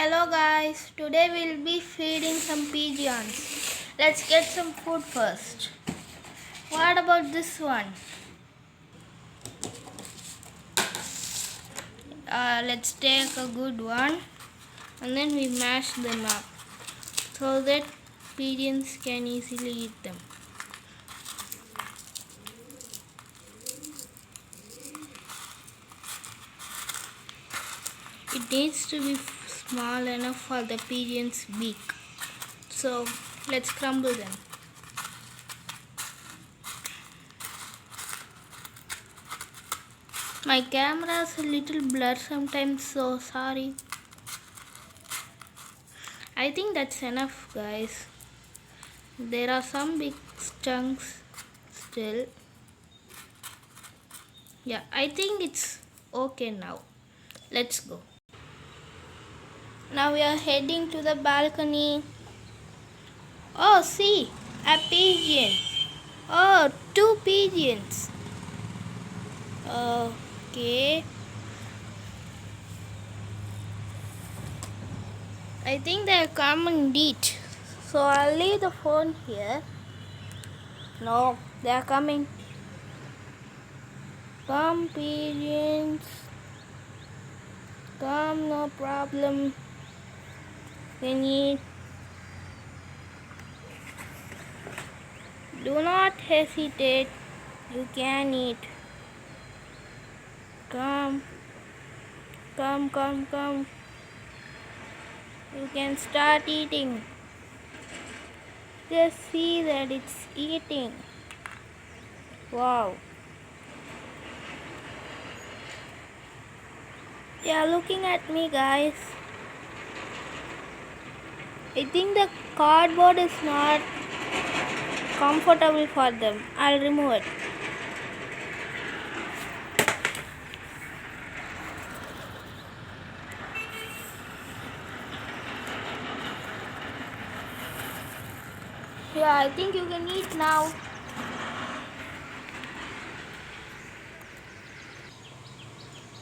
Hello guys, today we'll be feeding some pigeons. Let's get some food first. What about this one? Let's take a good one and then we mash them up so that pigeons can easily eat them. It needs to be small enough for the pigeon's beak. So let's crumble them. My camera is a little blur sometimes, so sorry. I think that's enough, guys. There are some big chunks still. Yeah, I think it's okay now. Let's go. Now we are heading to the balcony. Oh, see, a pigeon. Oh, two pigeons. Okay. I think they come and eat. So I'll leave the phone here. No, they are coming. Come, pigeons. Come, no problem. Can eat. Do not hesitate. You can eat. Come. Come, come, come. You can start eating. Just see that it's eating. Wow. They are looking at me, guys. I think the cardboard is not comfortable for them. I'll remove it. Yeah, I think you can eat now.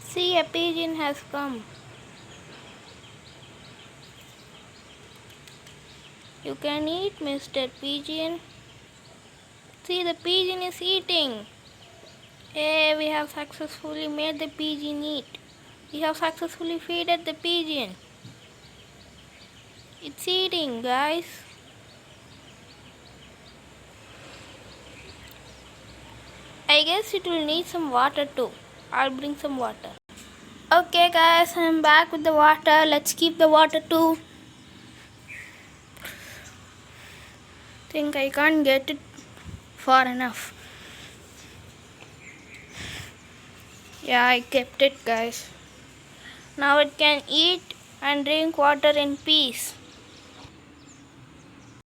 See, a pigeon has come. You can eat, Mr. Pigeon. See, the pigeon is eating. Hey, we have successfully made the pigeon eat. We have successfully fed the pigeon. It's eating, guys. I guess it will need some water too. I'll bring some water. Okay guys, I'm back with the water. Let's keep the water too. Think I can't get it far enough. Yeah, I kept it, guys. Now it can eat and drink water in peace.